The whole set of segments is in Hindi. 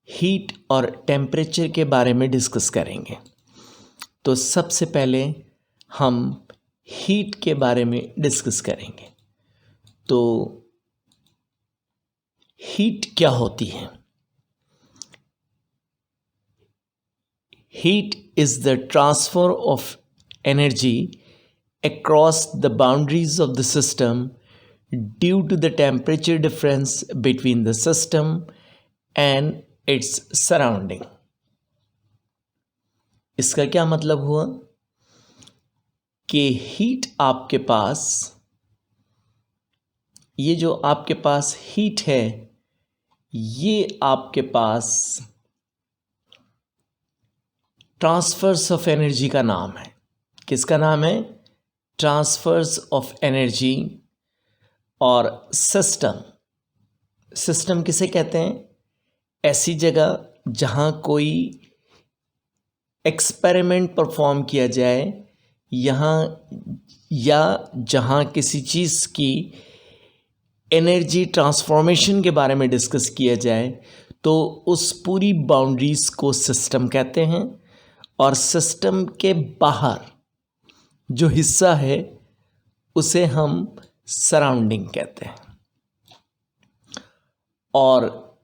हीट और टेम्परेचर के बारे में डिस्कस करेंगे। तो सबसे पहले हम हीट के बारे में डिस्कस करेंगे। तो हीट क्या होती है? Heat is the transfer of energy across the boundaries of the system due to the temperature difference between the system and its surrounding। इसका क्या मतलब हुआ कि हीट आपके पास, ये जो आपके पास हीट है, ये आपके पास ट्रांसफर्स ऑफ एनर्जी का नाम है। किसका नाम है? Transfers of energy. और सिस्टम किसे कहते हैं? ऐसी जगह जहाँ कोई एक्सपेरिमेंट परफॉर्म किया जाए, यहाँ या जहाँ किसी चीज़ की एनर्जी ट्रांसफॉर्मेशन के बारे में डिस्कस किया जाए, तो उस पूरी बाउंड्रीज को सिस्टम कहते हैं। और सिस्टम के बाहर जो हिस्सा है उसे हम सराउंडिंग कहते हैं। और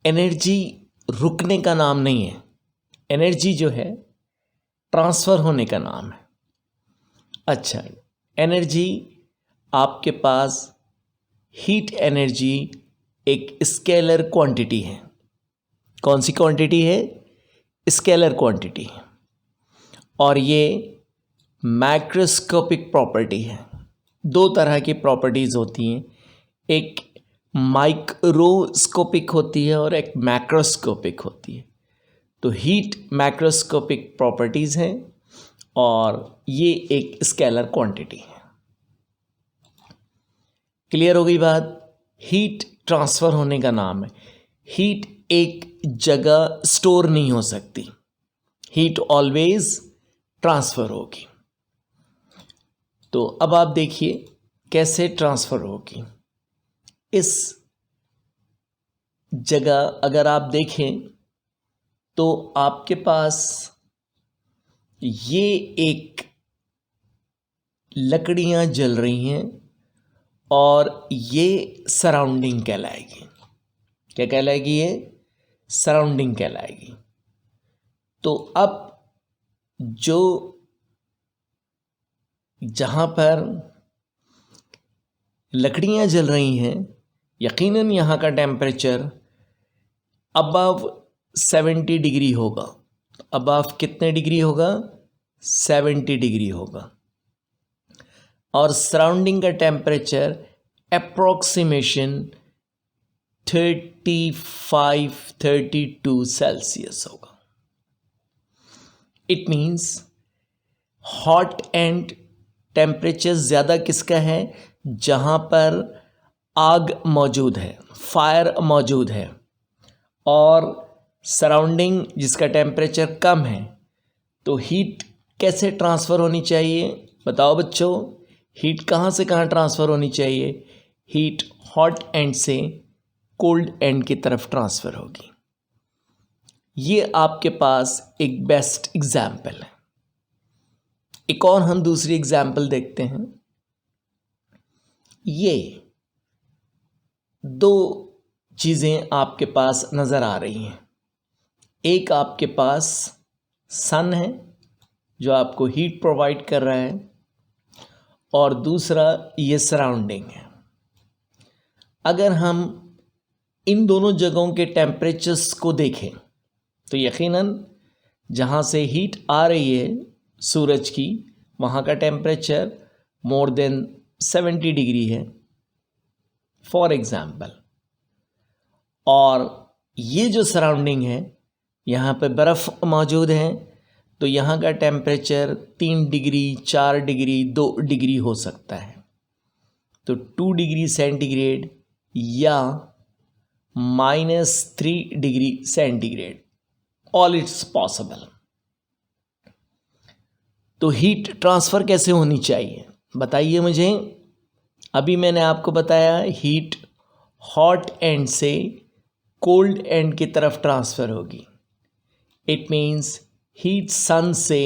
एनर्जी रुकने का नाम नहीं है, एनर्जी जो है ट्रांसफ़र होने का नाम है। अच्छा, एनर्जी आपके पास, हीट एनर्जी एक स्केलर क्वांटिटी है। कौन सी क्वांटिटी है? स्केलर क्वांटिटी है। और ये मैक्रोस्कोपिक प्रॉपर्टी है। दो तरह की प्रॉपर्टीज़ होती हैं, एक माइक्रोस्कोपिक होती है और एक मैक्रोस्कोपिक होती है। तो हीट मैक्रोस्कोपिक प्रॉपर्टीज़ हैं और ये एक स्केलर क्वांटिटी है। क्लियर हो गई बात? हीट ट्रांसफ़र होने का नाम है। हीट एक जगह स्टोर नहीं हो सकती, हीट ऑलवेज ट्रांसफ़र होगी। तो अब आप देखिए कैसे ट्रांसफ़र होगी। इस जगह अगर आप देखें तो आपके पास ये एक लकड़ियाँ जल रही हैं और ये सराउंडिंग कहलाएगी। क्या कहलाएगी? ये सराउंडिंग कहलाएगी। तो अब जो जहाँ पर लकड़ियाँ जल रही हैं, यकीनन यहाँ का टेम्परेचर अबव 70 डिग्री होगा। अबव कितने डिग्री होगा? 70 डिग्री होगा। और सराउंडिंग का टेम्परेचर अप्रॉक्सीमेशन 35-32 सेल्सियस होगा। It means hot and temperature ज़्यादा किसका है? जहाँ पर आग मौजूद है, फायर मौजूद है। और सराउंडिंग जिसका टेम्परेचर कम है। तो हीट कैसे ट्रांसफ़र होनी चाहिए? बताओ बच्चों, हीट कहाँ से कहाँ ट्रांसफ़र होनी चाहिए? हीट हॉट एंड से कोल्ड एंड की तरफ ट्रांसफ़र होगी। ये आपके पास एक बेस्ट एग्जाम्पल है। एक और हम दूसरी एग्जाम्पल देखते हैं। ये दो चीज़ें आपके पास नज़र आ रही हैं। एक आपके पास सन है जो आपको हीट प्रोवाइड कर रहा है, और दूसरा ये सराउंडिंग है। अगर हम इन दोनों जगहों के टेम्परेचर्स को देखें तो यकीनन जहाँ से हीट आ रही है सूरज की, वहाँ का टेम्परेचर मोर देन 70 डिग्री है फॉर एग्ज़ाम्पल। और ये जो सराउंडिंग है, यहाँ पे बर्फ़ मौजूद है, तो यहाँ का टेम्परेचर 3 डिग्री, 4 डिग्री, 2 डिग्री हो सकता है। तो 2 डिग्री सेंटीग्रेड या -3 degree centigrade, all it's possible. तो हीट ट्रांसफ़र कैसे होनी चाहिए बताइए मुझे। अभी मैंने आपको बताया हीट हॉट एंड से कोल्ड एंड की तरफ ट्रांसफ़र होगी। इट मीन्स हीट सन से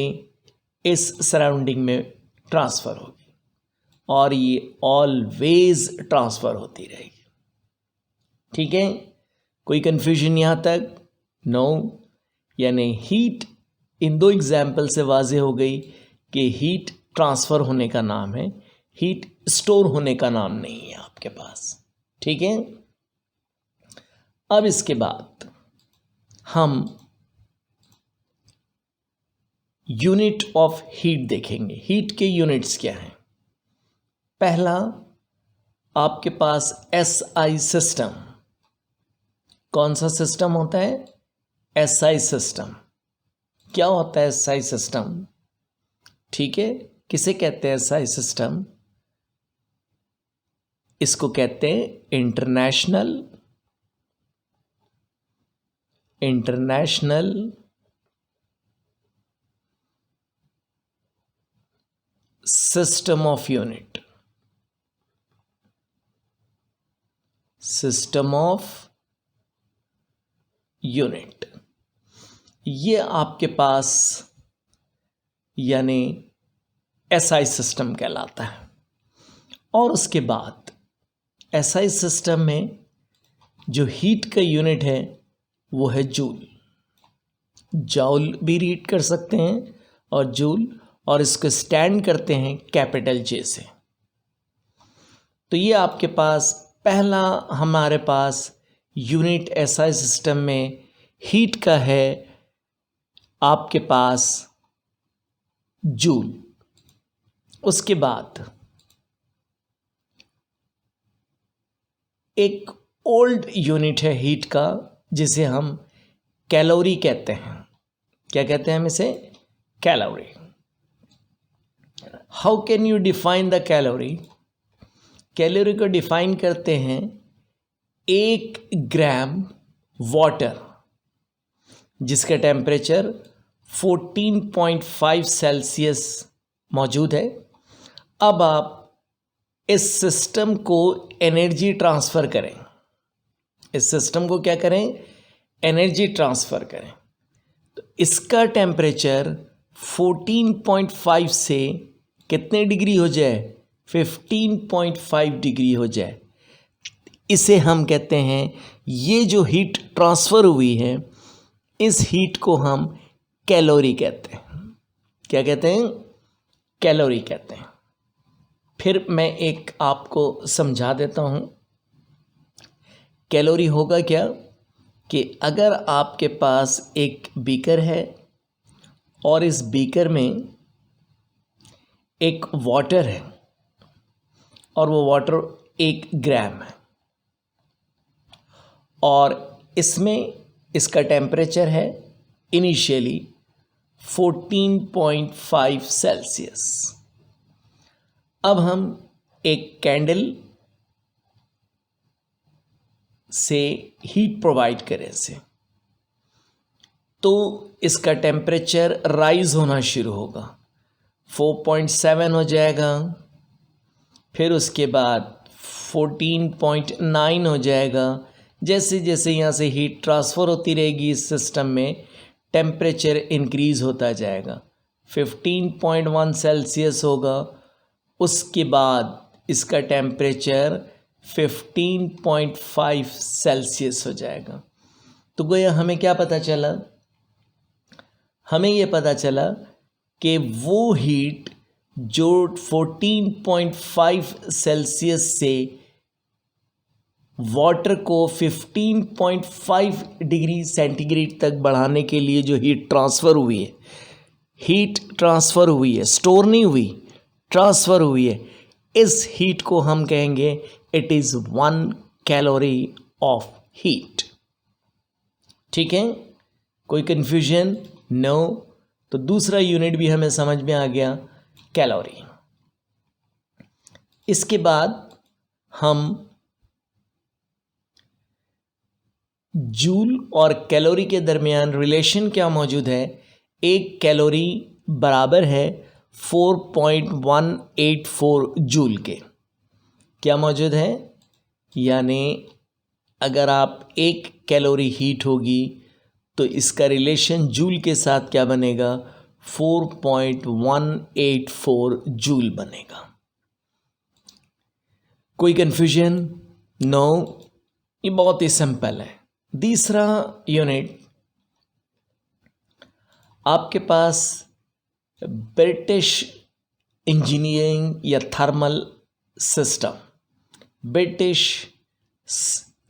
इस सराउंडिंग में ट्रांसफ़र होगी और ये ऑलवेज ट्रांसफ़र होती रहेगी। ठीक है, कोई कन्फ्यूजन यहाँ तक? नो। यानी हीट इन दो एग्जाम्पल से वाज़े हो गई कि हीट ट्रांसफ़र होने का नाम है, हीट स्टोर होने का नाम नहीं है आपके पास। ठीक है, अब इसके बाद हम यूनिट ऑफ हीट देखेंगे। हीट के यूनिट्स क्या हैं? पहला, आपके पास एसआई सिस्टम। कौन सा सिस्टम होता है? SI system. क्या होता है एसआई सिस्टम? ठीक है, किसे कहते हैं एसआई सिस्टम? इसको कहते हैं international system of unit. System of unit, ये आपके पास यानी एसआई सिस्टम कहलाता है। और उसके बाद एसआई सिस्टम में जो हीट का यूनिट है वो है जूल। जॉल भी रीड कर सकते हैं और जूल, और इसको स्टैंड करते हैं कैपिटल जे से। तो ये आपके पास पहला हमारे पास यूनिट एसआई सिस्टम में हीट का है आपके पास जूल। उसके बाद एक ओल्ड यूनिट है हीट का जिसे हम कैलोरी कहते हैं। क्या कहते हैं हम इसे? Calorie. How can you define the calorie? Calorie को डिफाइन करते हैं 1 ग्राम वाटर जिसका टेम्परेचर 14.5 सेल्सियस मौजूद है। अब आप इस सिस्टम को एनर्जी ट्रांसफ़र करें। इस सिस्टम को क्या करें? एनर्जी ट्रांसफ़र करें। तो इसका टेम्परेचर 14.5 से कितने डिग्री हो जाए? 15.5 डिग्री हो जाए। इसे हम कहते हैं, ये जो हीट ट्रांसफ़र हुई है इस हीट को हम कैलोरी कहते हैं। क्या कहते हैं? कैलोरी कहते हैं। फिर मैं एक आपको समझा देता हूँ। कैलोरी होगा क्या कि अगर आपके पास एक बीकर है और इस बीकर में एक वाटर है और वो वाटर 1 ग्राम है और इसमें इसका टेम्परेचर है इनिशियली 14.5 सेल्सियस। अब हम एक कैंडल से हीट प्रोवाइड करें इसे, तो इसका टेम्परेचर राइज होना शुरू होगा, 4.7 हो जाएगा, फिर उसके बाद 14.9 हो जाएगा। जैसे जैसे यहाँ से हीट ट्रांसफ़र होती रहेगी इस सिस्टम में टेम्परेचर इंक्रीज़ होता जाएगा, 15.1 सेल्सियस होगा। उसके बाद इसका टेम्परेचर 15.5 सेल्सियस हो जाएगा। तो गोया हमें क्या पता चला? हमें ये पता चला कि वो हीट जो 14.5 सेल्सियस से वाटर को 15.5 डिग्री सेंटीग्रेड तक बढ़ाने के लिए जो हीट ट्रांसफ़र हुई है, हीट ट्रांसफ़र हुई है, स्टोर नहीं हुई, ट्रांसफ़र हुई है, इस हीट को हम कहेंगे it is 1 calorie of heat. ठीक है, कोई कन्फ्यूजन? नो। तो दूसरा यूनिट भी हमें समझ में आ गया, कैलोरी। इसके बाद हम जूल और कैलोरी के दरमियान रिलेशन क्या मौजूद है? 1 कैलोरी बराबर है 4.184 जूल के। क्या मौजूद है? यानी अगर आप 1 कैलोरी हीट होगी तो इसका रिलेशन जूल के साथ क्या बनेगा, 4.184 जूल बनेगा। कोई कन्फ्यूजन? नो, ये बहुत ही सिंपल है। दूसरा यूनिट, आपके पास ब्रिटिश इंजीनियरिंग या thermal system, British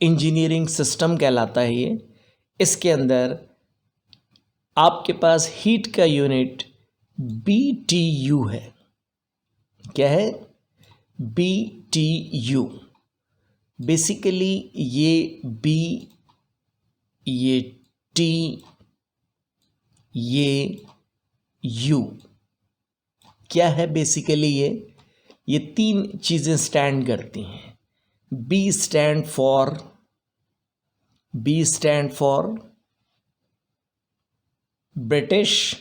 engineering system कहलाता है ये। इसके अंदर आपके पास हीट का यूनिट BTU है। क्या है? BTU। बेसिकली ये B, ये T, ये U क्या है? बेसिकली ये 3 चीज़ें स्टैंड करती हैं। B stand for British,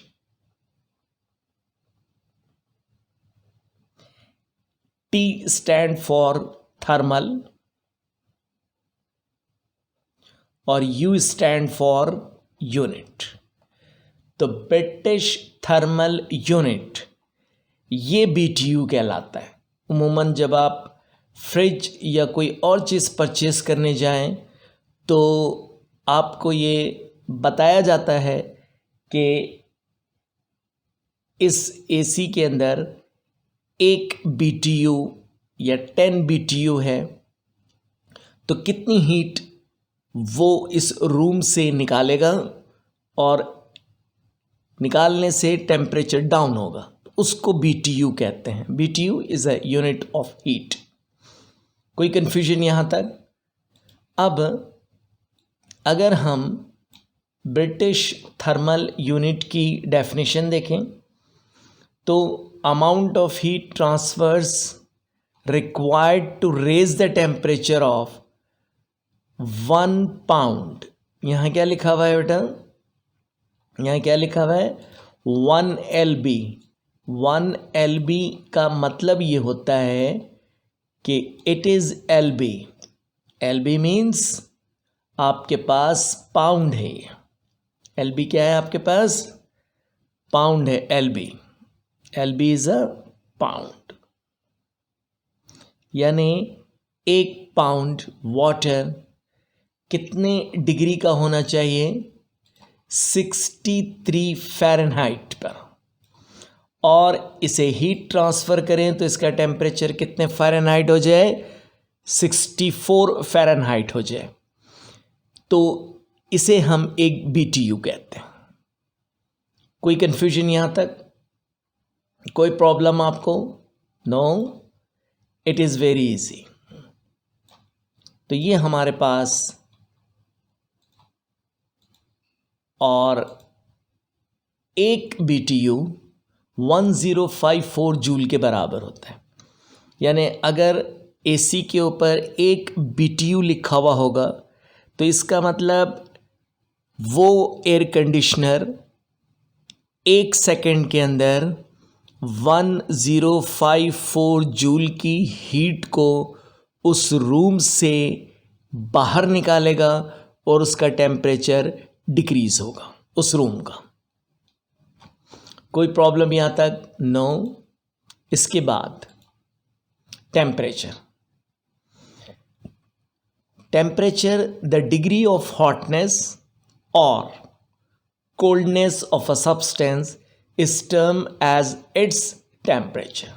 T stand for thermal और U स्टैंड फॉर यूनिट। तो ब्रिटिश थर्मल यूनिट ये BTU कहलाता है। उम्मूमन जब आप फ्रिज या कोई और चीज़ परचेस करने जाएं तो आपको ये बताया जाता है कि इस AC के अंदर 1 BTU या 10 BTU है, तो कितनी हीट वो इस रूम से निकालेगा और निकालने से टेम्परेचर डाउन होगा, तो उसको BTU कहते हैं। BTU is a unit of heat. कोई कन्फ्यूजन यहाँ तक? अब अगर हम ब्रिटिश थर्मल यूनिट की डेफिनेशन देखें तो amount of heat transfers required to raise the temperature of 1 pound. यहाँ क्या लिखा हुआ है बेटा? यहाँ क्या लिखा हुआ है? 1 LB। 1 LB का मतलब ये होता है कि it is LB। LB means आपके पास पाउंड है। LB क्या है आपके पास? पाउंड है LB। LB is a pound. यानी 1 पाउंड वाटर कितने डिग्री का होना चाहिए? 63 फ़ारेनहाइट पर। और इसे हीट ट्रांसफ़र करें तो इसका टेम्परेचर कितने फ़ारेनहाइट हो जाए? 64 फ़ारेनहाइट हो जाए। तो इसे हम एक BTU कहते हैं। कोई कन्फ्यूजन यहाँ तक? कोई प्रॉब्लम आपको? No, it is very easy. तो ये हमारे पास और 1 BTU 1054 जूल के बराबर होता है। यानी अगर AC के ऊपर 1 BTU लिखा हुआ होगा तो इसका मतलब वो एयर कंडीशनर 1 सेकेंड के अंदर 1054 जूल की हीट को उस रूम से बाहर निकालेगा और उसका टेम्परेचर डिक्रीज होगा उस रूम का। कोई प्रॉब्लम यहाँ तक? नो। इसके बाद temperature, the degree of hotness और coldness of a substance is term as its temperature.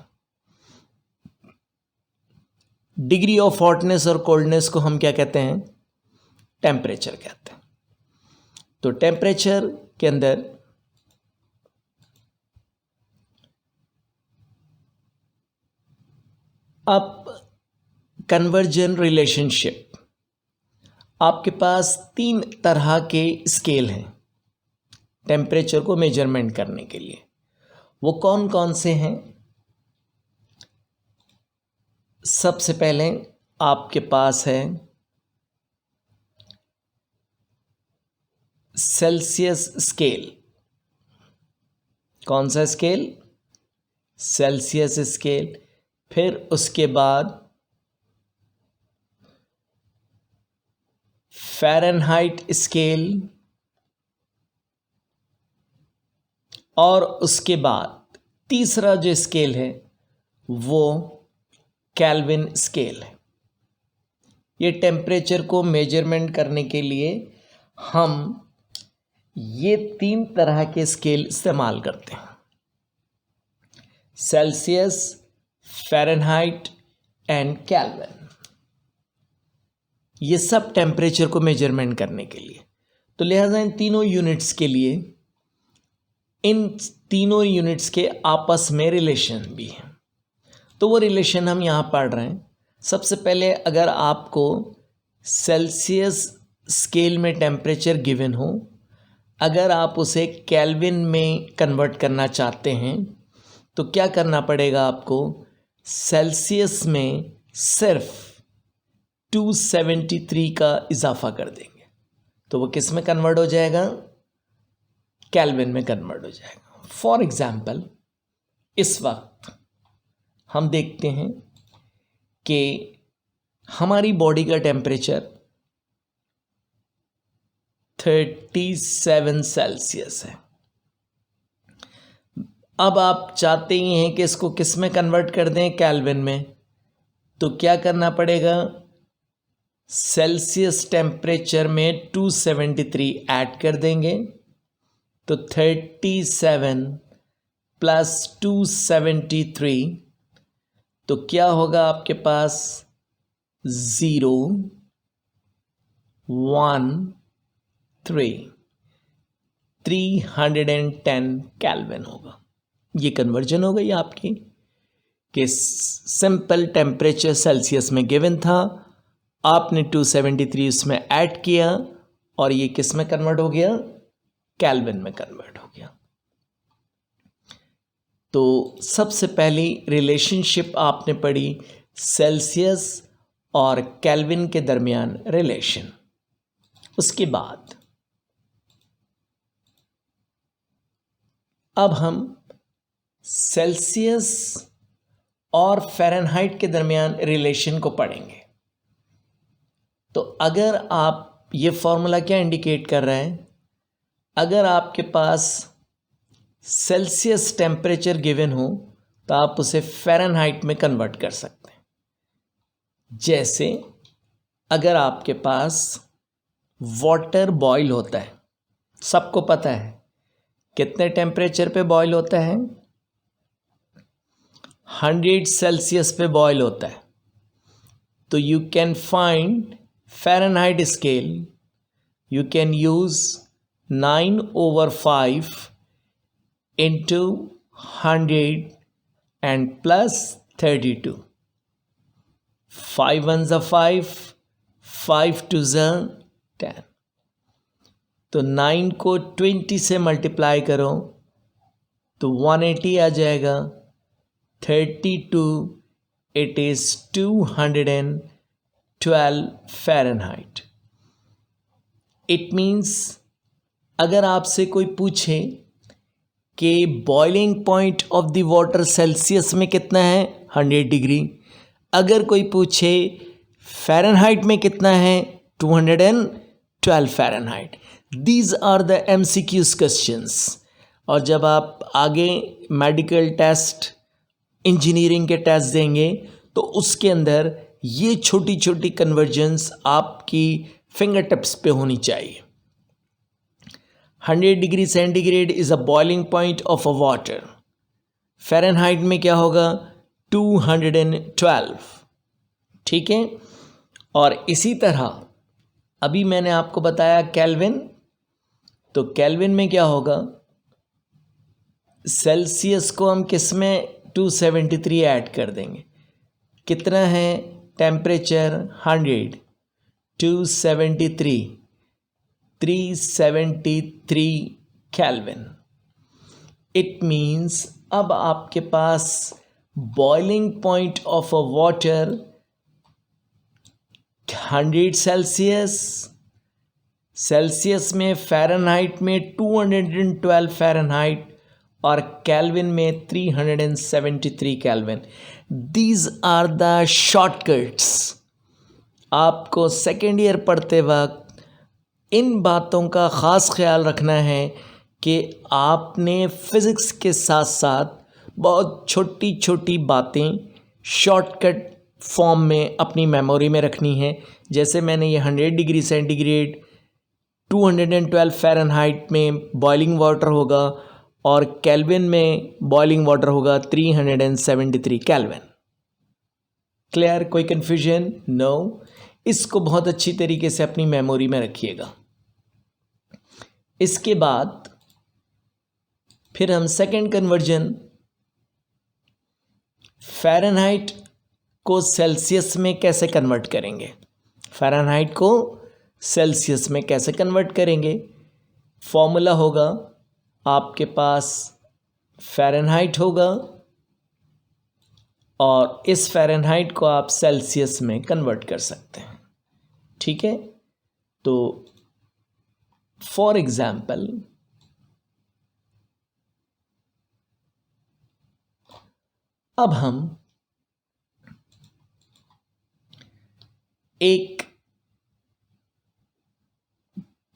Degree of hotness और कोल्डनेस को हम क्या कहते हैं? टेम्परेचर कहते हैं। तो टेम्परेचर के अंदर अब कन्वर्जन रिलेशनशिप, आपके पास 3 तरह के स्केल हैं टेम्परेचर को मेजरमेंट करने के लिए। वो कौन कौन से हैं? सबसे पहले आपके पास है सेल्सियस स्केल। कौन सा स्केल? Celsius scale. फिर उसके बाद फ़ारेनहाइट स्केल, और उसके बाद तीसरा जो स्केल है वो केल्विन स्केल है। ये टेम्परेचर को मेजरमेंट करने के लिए हम ये 3 तरह के स्केल इस्तेमाल करते हैं, सेल्सियस, फ़ारेनहाइट एंड केल्विन। ये सब टेम्परेचर को मेजरमेंट करने के लिए। तो लिहाजा इन तीनों यूनिट्स के लिए, इन तीनों यूनिट्स के आपस में रिलेशन भी है। तो वो रिलेशन हम यहाँ पढ़ रहे हैं। सबसे पहले अगर आपको सेल्सियस स्केल में टेम्परेचर गिवन हो, अगर आप उसे केल्विन में कन्वर्ट करना चाहते हैं तो क्या करना पड़ेगा आपको, सेल्सियस में सिर्फ 273 का इजाफा कर देंगे तो वो किस में कन्वर्ट हो जाएगा, केल्विन में कन्वर्ट हो जाएगा। फॉर एग्जाम्पल इस वक्त हम देखते हैं कि हमारी बॉडी का टेम्परेचर 37 सेल्सियस है। अब आप चाहते ही हैं कि इसको किस में कन्वर्ट कर दें, केल्विन में। तो क्या करना पड़ेगा, सेल्सियस टेम्परेचर में 273 ऐड कर देंगे तो 37 प्लस 273, तो क्या होगा आपके पास 0 1 310 केल्विन होगा। ये कन्वर्जन हो गई आपकी कि सिंपल टेम्परेचर सेल्सियस में गिवन था, आपने 273 उसमें ऐड किया और ये किस में कन्वर्ट हो गया, केल्विन में कन्वर्ट हो गया। तो सबसे पहली रिलेशनशिप आपने पढ़ी सेल्सियस और केल्विन के दरमियान रिलेशन। उसके बाद अब हम सेल्सियस और फ़ारेनहाइट के दरमियान रिलेशन को पढ़ेंगे। तो अगर आप, ये फॉर्मूला क्या इंडिकेट कर रहा है, अगर आपके पास सेल्सियस टेम्परेचर गिवन हो तो आप उसे फ़ारेनहाइट में कन्वर्ट कर सकते हैं। जैसे अगर आपके पास वाटर बॉईल होता है, सबको पता है कितने टेम्परेचर पे बॉईल होता है, 100 सेल्सियस पे बॉईल होता है। तो you can find Fahrenheit scale, you can use 9/5 into 100 and plus 32, 5 ones are 5, 5 twos are 10। तो 9 को 20 से मल्टीप्लाई करो तो 180 आ जाएगा, 32 it is 212 Fahrenheit. It means अगर आपसे कोई पूछे कि boiling point of the water Celsius में कितना है, 100 डिग्री। अगर कोई पूछे फ़ारेनहाइट में कितना है, 212 Fahrenheit. These are the MCQs questions. और जब आप आगे मेडिकल टेस्ट, इंजीनियरिंग के टेस्ट देंगे तो उसके अंदर ये छोटी छोटी कन्वर्जन्स आपकी फिंगर टिप्स पे होनी चाहिए। 100 degree centigrade is a boiling point of a water. Fahrenheit में क्या होगा, 212। ठीक है। और इसी तरह अभी मैंने आपको बताया केल्विन, तो केल्विन में क्या होगा, सेल्सियस को हम किस में 273 ऐड कर देंगे, कितना है टेम्परेचर 100, 273, 373 केल्विन। इट मीन्स अब आपके पास boiling point of a water 100 Celsius में, फ़ारेनहाइट में 212 फ़ारेनहाइट और केल्विन में 373 Kelvin. These are the shortcuts. आपको सेकेंड ईयर पढ़ते वक्त इन बातों का ख़ास ख्याल रखना है कि आपने फ़िज़िक्स के साथ साथ बहुत छोटी छोटी बातें शॉर्टकट फॉर्म में अपनी मेमोरी में रखनी है। जैसे मैंने ये 100 डिग्री सेंटीग्रेड 212 फ़ारेनहाइट में बॉइलिंग वाटर होगा और केल्विन में बॉइलिंग वाटर होगा 373 केल्विन। क्लियर? कोई कन्फ्यूजन? नो। इसको बहुत अच्छी तरीके से अपनी मेमोरी में रखिएगा। इसके बाद फिर हम सेकंड कन्वर्जन फ़ारेनहाइट को सेल्सियस में कैसे कन्वर्ट करेंगे। फ़ारेनहाइट को सेल्सियस में कैसे कन्वर्ट करेंगे? फॉर्मूला होगा आपके पास, फ़ारेनहाइट होगा और इस फ़ारेनहाइट को आप सेल्सियस में कन्वर्ट कर सकते हैं। ठीक है, तो फॉर एग्ज़ाम्पल अब हम एक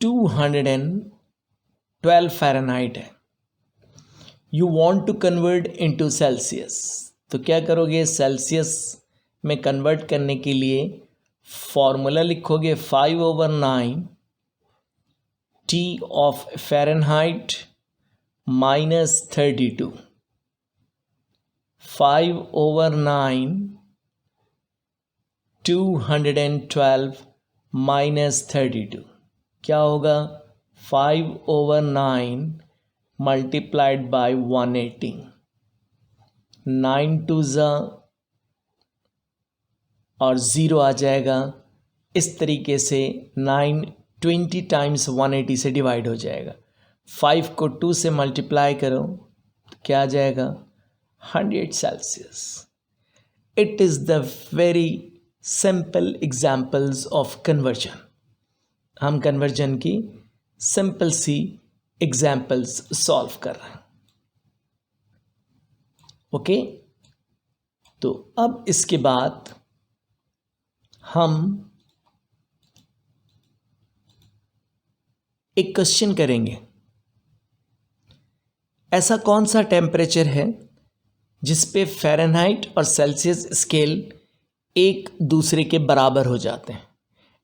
212 फ़ारेनहाइट है, you want to convert into Celsius, तो क्या करोगे? सेल्सियस में कन्वर्ट करने के लिए फॉर्मूला लिखोगे 5/9 T ऑफ फ़ारेनहाइट -32, 5/9 212 -32 क्या होगा? 5/9 मल्टीप्लाइड बाय 180, 9 2 और 0 आ जाएगा। इस तरीके से 9 20 टाइम्स 180 से डिवाइड हो जाएगा। 5 को 2 से मल्टीप्लाई करो तो क्या आ जाएगा? 100 Celsius. It is the very simple examples of conversion. हम कन्वर्जन की सिंपल सी एग्जाम्पल्स सॉल्व कर रहे हैं। ओके, तो अब इसके बाद हम एक क्वेश्चन करेंगे। ऐसा कौन सा टेम्परेचर है जिस पे फ़ारेनहाइट और सेल्सियस स्केल एक दूसरे के बराबर हो जाते हैं?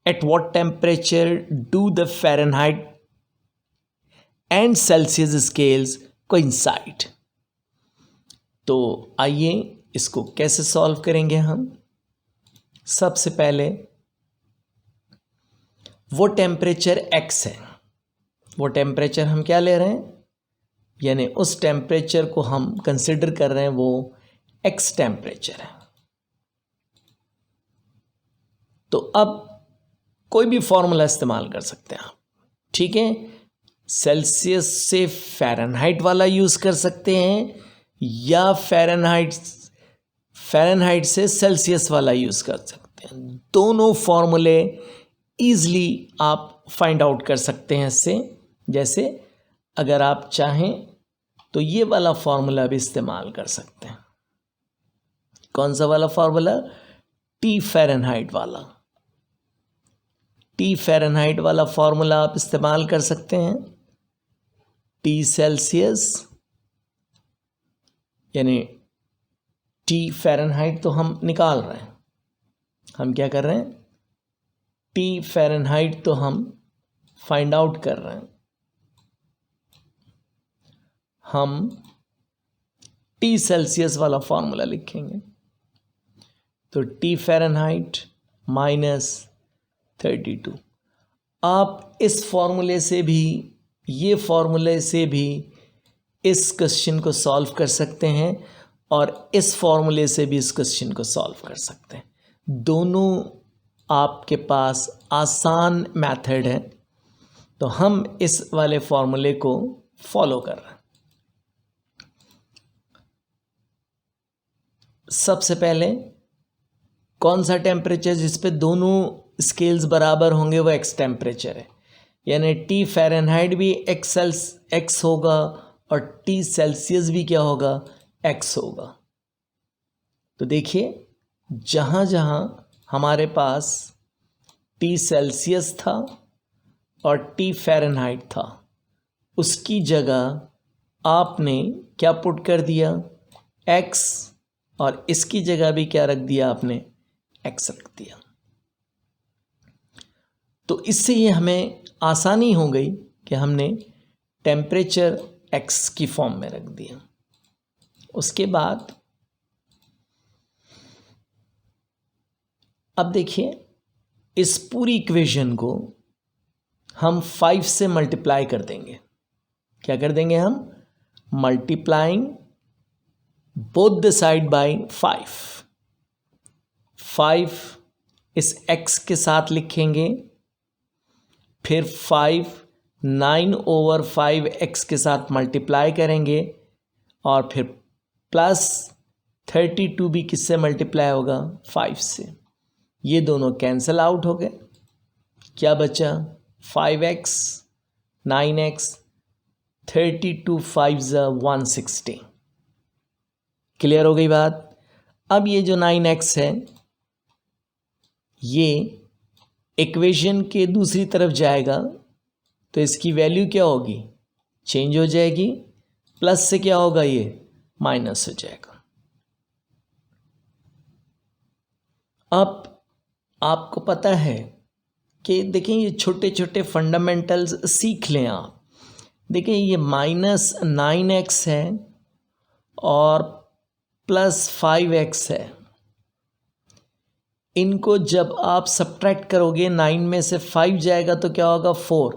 At what temperature do the Fahrenheit and Celsius scales coincide? तो आइए इसको कैसे सॉल्व करेंगे हम। सबसे पहले वो टेम्परेचर x है, वो टेम्परेचर हम क्या ले रहे हैं, यानी उस टेम्परेचर को हम कंसिडर कर रहे हैं वो x टेम्परेचर है। तो अब कोई भी फॉर्मूला इस्तेमाल कर सकते हैं आप। ठीक है, सेल्सियस से फ़ारेनहाइट वाला यूज़ कर सकते हैं या फ़ारेनहाइट से सेल्सियस वाला यूज़ कर सकते हैं। दोनों फॉर्मूले ईज़िली आप फाइंड आउट कर सकते हैं इससे। जैसे अगर आप चाहें तो ये वाला फॉर्मूला भी इस्तेमाल कर सकते हैं। कौन सा वाला फॉर्मूला? T फ़ारेनहाइट वाला। T फ़ारेनहाइट वाला फॉर्मूला आप इस्तेमाल कर सकते हैं। T सेल्सियस यानी T फ़ारेनहाइट तो हम निकाल रहे हैं, हम क्या कर रहे हैं? T फ़ारेनहाइट तो हम फाइंड आउट कर रहे हैं। हम T सेल्सियस वाला फॉर्मूला लिखेंगे। तो T फ़ारेनहाइट -32। आप इस फॉर्मूले से भी, ये फॉर्मूले से भी इस क्वेश्चन को सॉल्व कर सकते हैं और इस फॉर्मूले से भी इस क्वेश्चन को सॉल्व कर सकते हैं। दोनों आपके पास आसान मेथड है, तो हम इस वाले फॉर्मूले को फॉलो कर रहे हैं। सबसे पहले कौन सा टेम्परेचर जिस पे दोनों स्केल्स बराबर होंगे वो x टेम्परेचर है, यानी T फ़ारेनहाइट भी x होगा और T सेल्सियस भी क्या होगा? x होगा। तो देखिए जहाँ जहाँ हमारे पास T सेल्सियस था और T फ़ारेनहाइट था, उसकी जगह आपने क्या पुट कर दिया, x, और इसकी जगह भी क्या रख दिया आपने, x रख दिया। तो इससे ये हमें आसानी हो गई कि हमने टेम्परेचर x की फॉर्म में रख दिया। उसके बाद अब देखिए, इस पूरी इक्वेशन को हम 5 से मल्टीप्लाई कर देंगे। क्या कर देंगे हम, multiplying both the side by 5 इस x के साथ लिखेंगे, फिर 5 9/5 x के साथ मल्टीप्लाई करेंगे, और फिर प्लस 32 भी किससे मल्टीप्लाई होगा, 5 से। ये दोनों कैंसिल आउट हो गए, क्या बचा, 5x 9x 32 5 160। क्लियर हो गई बात। अब ये जो 9x है ये इक्वेशन के दूसरी तरफ जाएगा, तो इसकी वैल्यू क्या होगी, चेंज हो जाएगी, प्लस से क्या होगा, ये माइनस हो जाएगा। अब आपको पता है कि देखिए, ये छोटे छोटे फंडामेंटल्स सीख लें आप। देखिए, ये -9x है और +5x है, इनको जब आप सब्ट्रैक्ट करोगे, 9 में से 5 जाएगा तो क्या होगा, 4।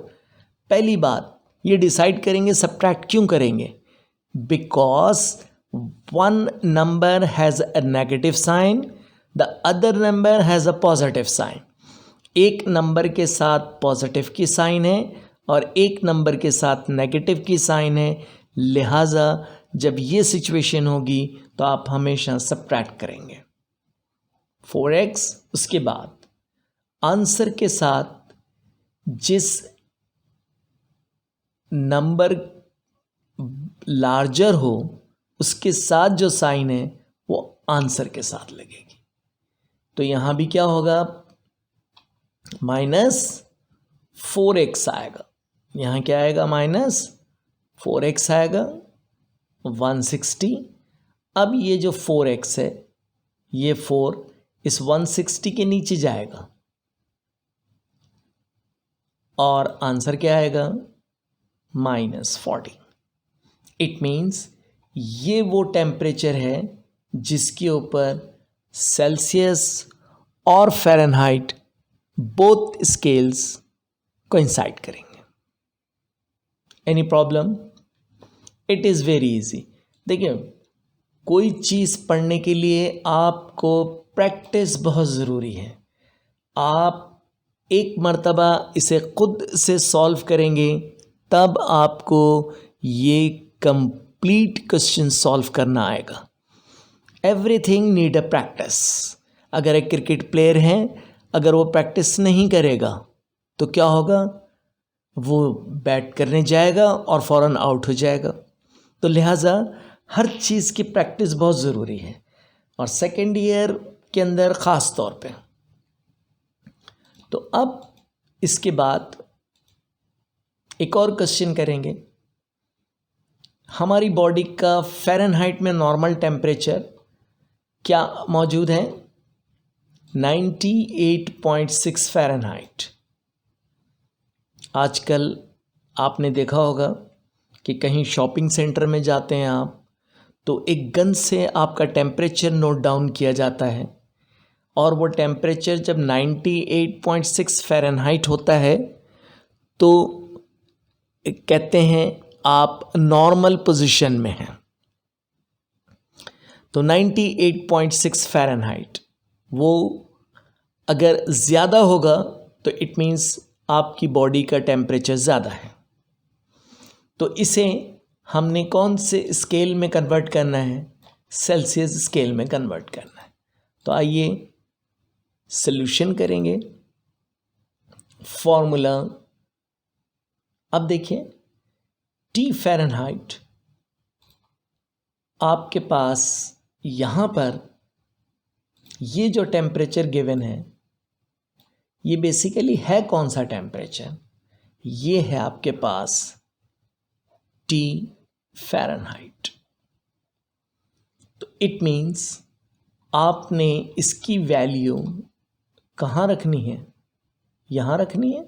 पहली बात ये डिसाइड करेंगे सब्ट्रैक्ट क्यों करेंगे, because one number has a negative sign, the other number has a positive sign. एक नंबर के साथ पॉजिटिव की साइन है और एक नंबर के साथ नेगेटिव की साइन है, लिहाजा जब ये सिचुएशन होगी तो आप हमेशा सब्ट्रैक्ट करेंगे 4x। उसके बाद आंसर के साथ जिस नंबर लार्जर हो उसके साथ जो साइन है वो आंसर के साथ लगेगी। तो यहाँ भी क्या होगा, -4x आएगा, यहाँ क्या आएगा, -4x आएगा, 160। अब ये जो 4x है, ये 4 इस 160 के नीचे जाएगा और आंसर क्या आएगा, -40। इट मीन्स ये वो टेम्परेचर है जिसके ऊपर सेल्सियस और फ़ारेनहाइट बोथ स्केल्स कोइंसाइड करेंगे। Any problem, it is very easy. देखिए, कोई चीज़ पढ़ने के लिए आपको प्रैक्टिस बहुत ज़रूरी है। आप एक मर्तबा इसे खुद से सॉल्व करेंगे तब आपको ये कंप्लीट क्वेश्चन सॉल्व करना आएगा। Everything need a practice. अगर एक क्रिकेट प्लेयर है, अगर वो प्रैक्टिस नहीं करेगा तो क्या होगा, वो बैट करने जाएगा और फ़ौरन आउट हो जाएगा। तो लिहाजा हर चीज़ की प्रैक्टिस बहुत ज़रूरी है, और सेकेंड ईयर के अंदर ख़ास तौर पे। तो अब इसके बाद एक और क्वेश्चन करेंगे। हमारी बॉडी का फ़ारेनहाइट में नॉर्मल टेम्परेचर क्या मौजूद है, 98.6 फ़ारेनहाइट। आजकल आपने देखा होगा कि कहीं शॉपिंग सेंटर में जाते हैं आप, तो एक गन से आपका टेम्परेचर नोट डाउन किया जाता है, और वो टेम्परेचर जब 98.6 फ़ारेनहाइट होता है तो कहते हैं आप नॉर्मल पोजीशन में हैं। तो 98.6 फ़ारेनहाइट वो अगर ज़्यादा होगा तो इट मीन्स आपकी बॉडी का टेम्परेचर ज़्यादा है। तो इसे हमने कौन से स्केल में कन्वर्ट करना है, सेल्सियस स्केल में कन्वर्ट करना है। तो आइए सॉल्यूशन करेंगे। फॉर्मूला अब देखिए, T फ़ारेनहाइट आपके पास यहाँ पर ये जो टेम्परेचर गिवन है, ये बेसिकली है कौन सा टेम्परेचर, ये है आपके पास T फ़ारेनहाइट। तो इट मीन्स आपने इसकी वैल्यू कहाँ रखनी है? यहाँ रखनी है।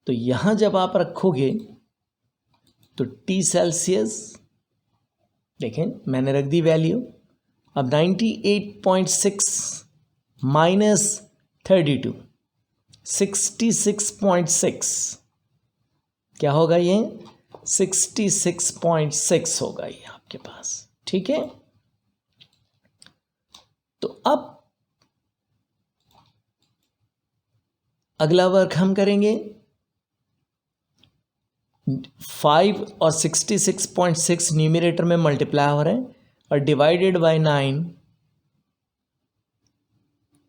तो यहाँ जब आप रखोगे तो T सेल्सियस, देखें मैंने रख दी वैल्यू। अब 98.6 माइनस 32, 66.6 क्या होगा? ये 66.6 होगा ये आपके पास। ठीक है, तो अब अगला वर्क हम करेंगे। 5 और 66.6 न्यूमरेटर में मल्टीप्लाई हो रहे हैं और divided by 9,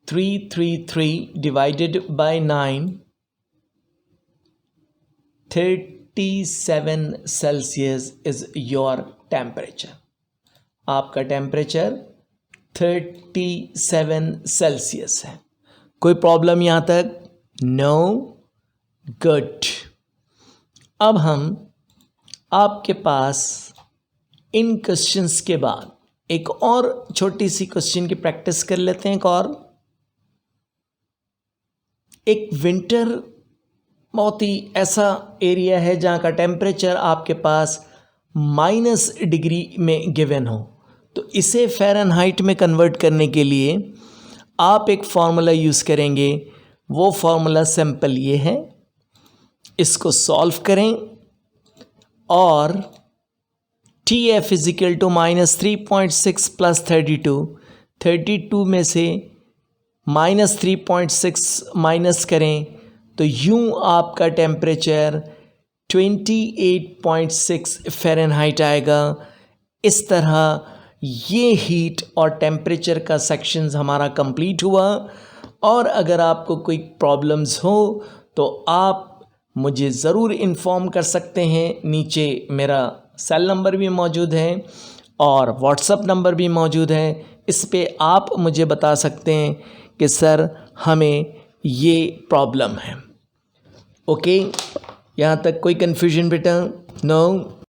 333 divided by 9, 37 Celsius is your temperature. आपका टेम्परेचर 37 सेल्सियस है। कोई प्रॉब्लम यहाँ तक? No, good. अब हम आपके पास इन क्वेश्चंस के बाद एक और छोटी सी क्वेश्चन की प्रैक्टिस कर लेते हैं। एक विंटर बहुत ही ऐसा एरिया है जहाँ का टेम्परेचर आपके पास -डिग्री में गिवन हो, तो इसे फ़ारेनहाइट में कन्वर्ट करने के लिए आप एक फार्मूला यूज़ करेंगे। वो फार्मूला सिंपल ये है, इसको सॉल्व करें और TF इजिकल टू -3.6 प्लस 32 में से -3.6 माइनस करें तो यूं आपका टेम्परेचर 28.6 फ़ारेनहाइट आएगा। इस तरह ये हीट और टेम्परेचर का सेक्शंस हमारा कंप्लीट हुआ। और अगर आपको कोई प्रॉब्लम्स हो तो आप मुझे ज़रूर इन्फॉर्म कर सकते हैं। नीचे मेरा सेल नंबर भी मौजूद है और व्हाट्सएप नंबर भी मौजूद है। इस पे आप मुझे बता सकते हैं कि सर हमें ये प्रॉब्लम है। ओके, यहाँ तक कोई कन्फ्यूजन बेटा? नो।